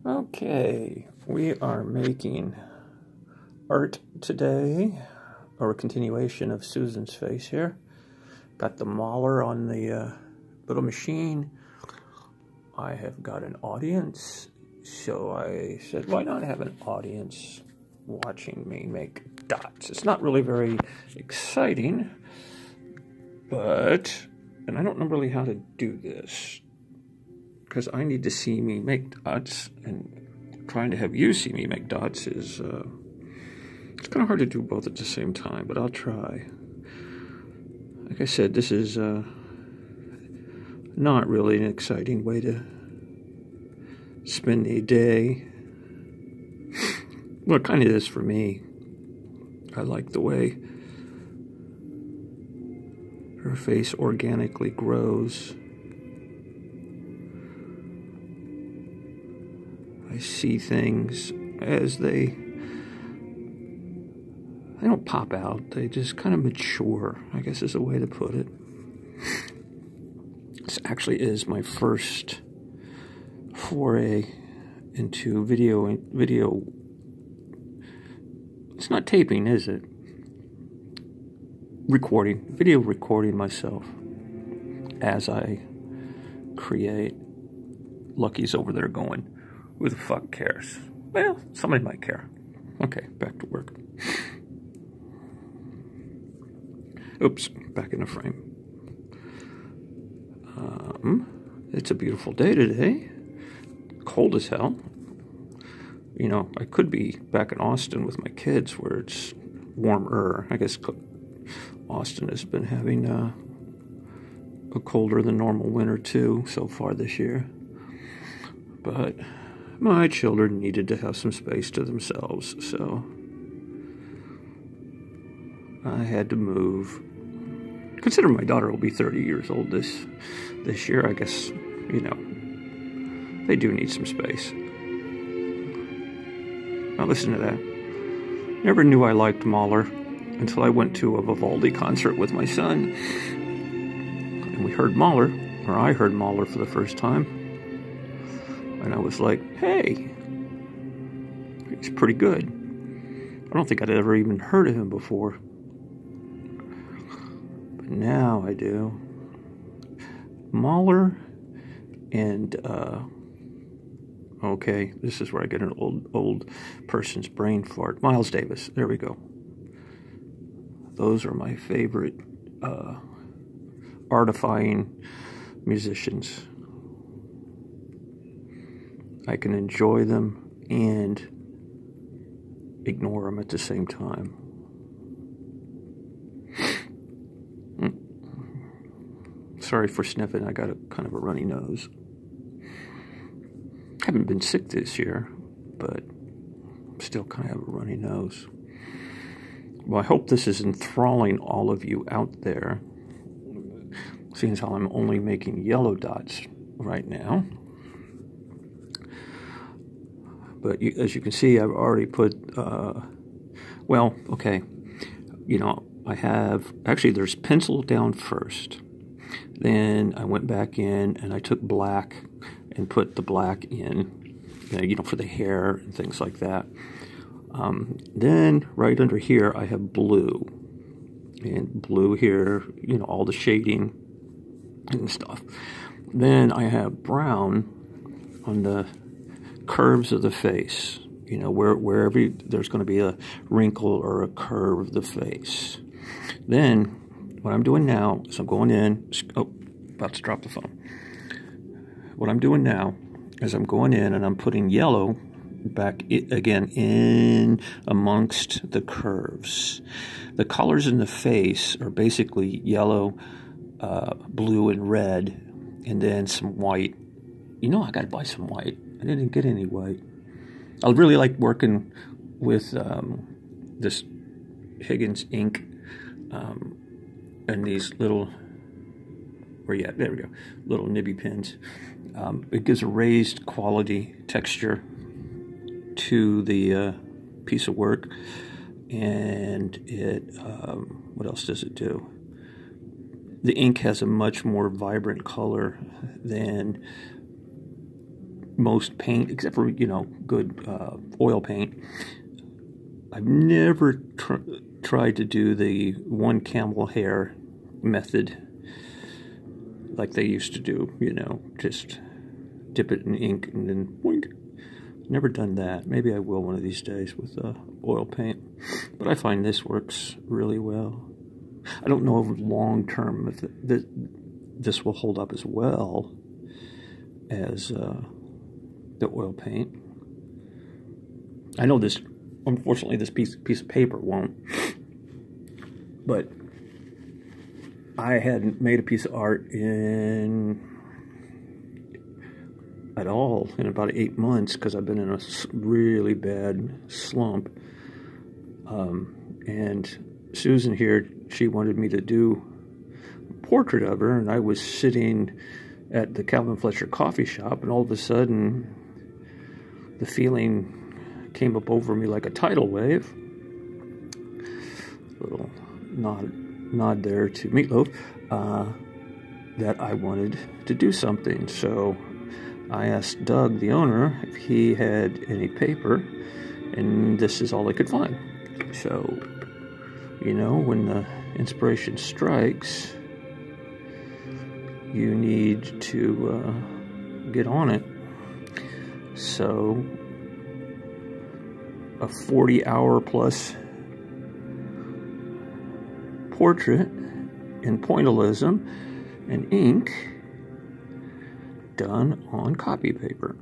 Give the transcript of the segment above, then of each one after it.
Okay, we are making art today, or a continuation of Susan's face here. Got the mauler on the little machine. I have got an audience, so I said, why not have an audience watching me make dots? It's not really very exciting, but, and I don't know really how to do this, because I need to see me make dots, and trying to have you see me make dots is, it's kind of hard to do both at the same time, but I'll try. Like I said, this is not really an exciting way to spend a day. Well, it kind of is for me. I like the way her face organically grows. I see things as they don't pop out, they just kind of mature, I guess is a way to put it. This actually is my first foray into video. It's not taping, is it? Video recording myself as I create. Lucky's over there going, who the fuck cares? Well, somebody might care. Okay, back to work. Oops, back in the frame. It's a beautiful day today. Cold as hell. You know, I could be back in Austin with my kids where it's warmer. I guess Austin has been having a colder than normal winter too so far this year. But my children needed to have some space to themselves, so I had to move. Consider my daughter will be 30 years old this year. I guess, you know, they do need some space. Now listen to that. Never knew I liked Mahler until I went to a Vivaldi concert with my son. And we heard Mahler, or I heard Mahler for the first time. And I was like, hey, he's pretty good. I don't think I'd ever even heard of him before. But now I do. Mahler and, okay, this is where I get an old person's brain fart. Miles Davis, there we go. Those are my favorite artifying musicians. I can enjoy them and ignore them at the same time. Sorry for sniffing, I got a kind of a runny nose. Haven't been sick this year, but still kind of have a runny nose. Well, I hope this is enthralling all of you out there, seeing as how I'm only making yellow dots right now. But as you can see, I've already put, well, okay, you know, I have, actually there's pencil down first. Then I went back in and I took black and put the black in, you know, for the hair and things like that. Then right under here, I have blue. And blue here, you know, all the shading and stuff. Then I have brown on the curves of the face, you know, wherever there's going to be a wrinkle or a curve of the face. Then what I'm doing now is I'm going in, oh, about to drop the phone. What I'm doing now is I'm going in and I'm putting yellow back again in amongst the curves. The colors in the face are basically yellow, blue, and red, and then some white. You know, I got to buy some white. I didn't get any white. I really like working with this Higgins ink and these little, where you at? There we go, little nibby pins. It gives a raised quality texture to the piece of work, and it, what else does it do? The ink has a much more vibrant color than most paint, except for, good oil paint. I've never tried to do the one camel hair method like they used to do, just dip it in ink and then boink. Never done that. Maybe I will one of these days with oil paint. But I find this works really well. I don't know if long term if this will hold up as well as the oil paint. I know this, unfortunately, this piece of paper won't. But I hadn't made a piece of art at all in about 8 months because I've been in a really bad slump. And Susan here, she wanted me to do a portrait of her, and I was sitting at the Calvin Fletcher coffee shop, and all of a sudden the feeling came up over me like a tidal wave. A little nod there to Meatloaf, that I wanted to do something. So I asked Doug, the owner, if he had any paper, and this is all I could find. So, when the inspiration strikes, you need to get on it. So, a 40-hour plus portrait in pointillism and ink done on copy paper.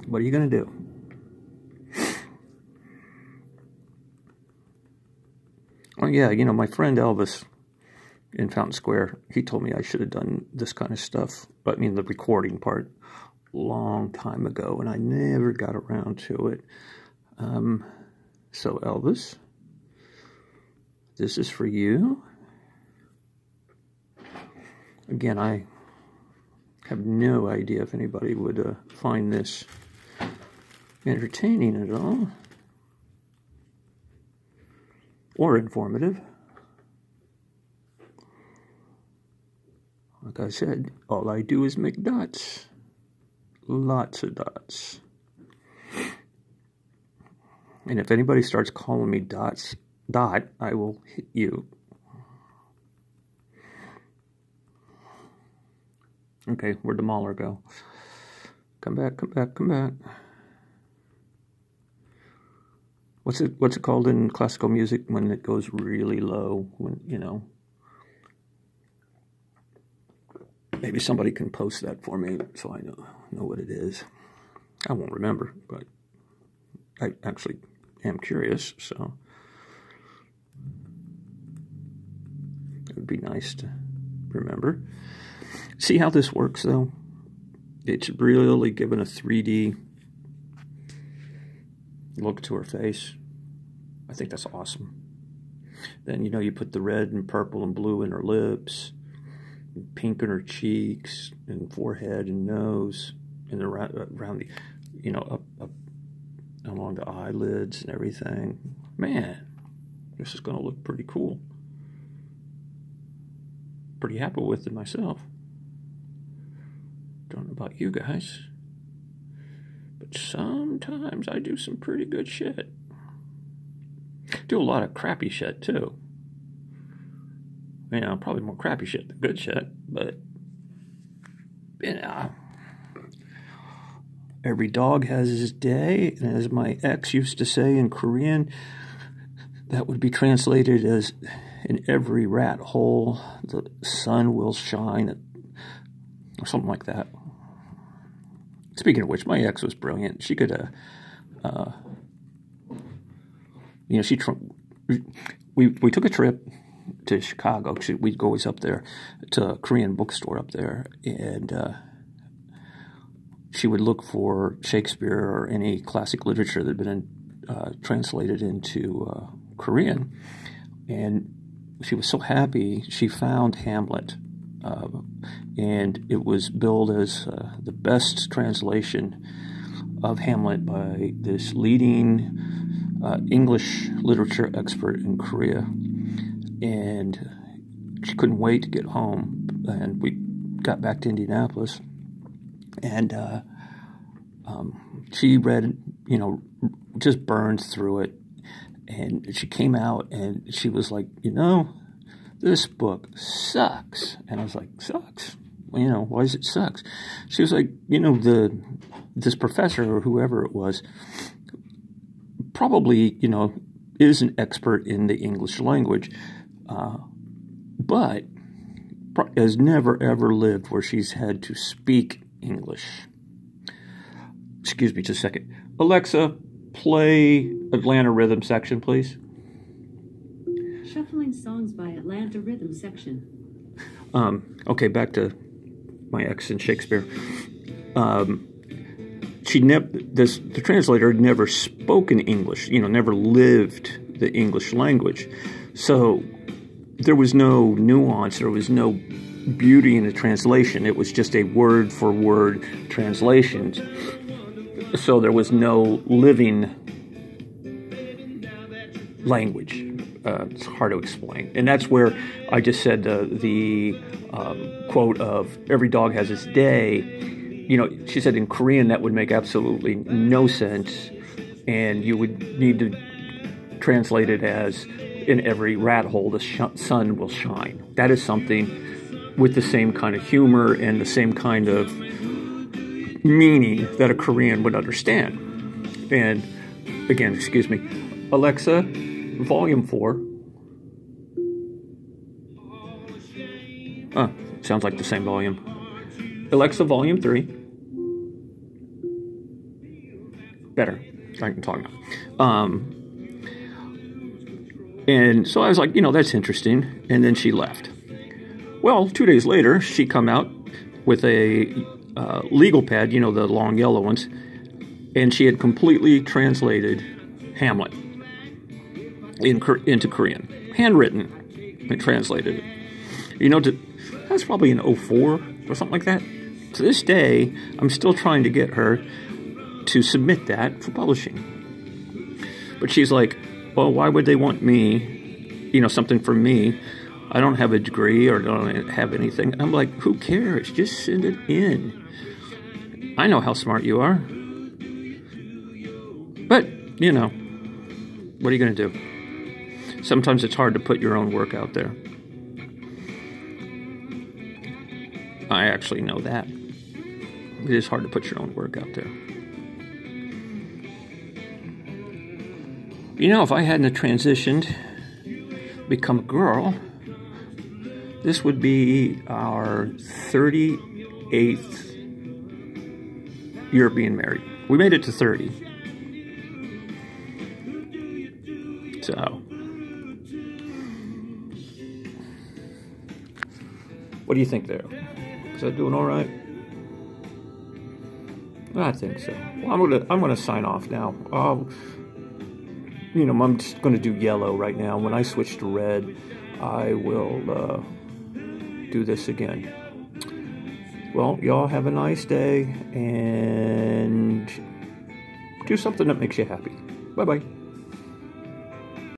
What are you going to do? Oh yeah, my friend Elvis in Fountain Square, he told me I should have done this kind of stuff, but the recording part, long time ago, and I never got around to it. So Elvis, this is for you. Again, I have no idea if anybody would find this entertaining at all or informative. Like I said, all I do is make dots. Lots of dots. And if anybody starts calling me Dot, I will hit you. Okay, where'd the mauler go? Come back, come back, come back. What's it called in classical music when it goes really low? When maybe somebody can post that for me so I know what it is. I won't remember, but I actually am curious, so it would be nice to remember. See how this works, though? It's really given a 3D look to her face. I think that's awesome. Then, you put the red and purple and blue in her lips, and pink in her cheeks, and forehead and nose, and around the, up along the eyelids and everything. Man, this is going to look pretty cool. Pretty happy with it myself. Don't know about you guys, but sometimes I do some pretty good shit. Do a lot of crappy shit too. Probably more crappy shit than good shit, but every dog has his day, and as my ex used to say in Korean, that would be translated as, in every rat hole, the sun will shine, or something like that. Speaking of which, my ex was brilliant. She could, we took a trip to Chicago. We'd go always up there to a Korean bookstore up there, and she would look for Shakespeare or any classic literature that had been translated into Korean, and she was so happy. She found Hamlet, and it was billed as the best translation of Hamlet by this leading English literature expert in Korea. And she couldn't wait to get home, and we got back to Indianapolis, and She read, just burned through it. And she came out and she was like, this book sucks. And I was like, sucks? Why does it sucks? She was like, this professor or whoever it was probably, is an expert in the English language, but has never, ever lived where she's had to speak English. Excuse me just a second. Alexa, play Atlanta Rhythm section, please. Shuffling songs by Atlanta Rhythm section. Okay, back to my ex in Shakespeare. The translator had never spoken English, never lived the English language. So there was no nuance, there was no beauty in the translation. It was just a word for word translation. So there was no living language. It's hard to explain. And that's where I just said the quote of every dog has its day. She said in Korean that would make absolutely no sense. And you would need to translate it as in every rat hole the sun will shine. That is something with the same kind of humor and the same kind of meaning that a Korean would understand. And again, excuse me, Alexa, volume 4. Sounds like the same volume. Alexa, volume 3. Better. I can talk now. And so I was like, that's interesting. And then she left. Well, 2 days later, she come out with a legal pad, the long yellow ones, and she had completely translated Hamlet into Korean, handwritten, and translated it. That's probably in 2004 or something like that. To this day, I'm still trying to get her to submit that for publishing. But she's like, well, why would they want me, something from me? I don't have a degree or don't have anything. I'm like, who cares? Just send it in. I know how smart you are. But, what are you going to do? Sometimes it's hard to put your own work out there. I actually know that. It is hard to put your own work out there. If I hadn't transitioned, become a girl, this would be our 38th year being married. We made it to 30. So, what do you think there? Is that doing all right? I think so. Well, I'm gonna sign off now. I'm just gonna do yellow right now. When I switch to red, I will do this again. Well, y'all have a nice day and do something that makes you happy. Bye-bye.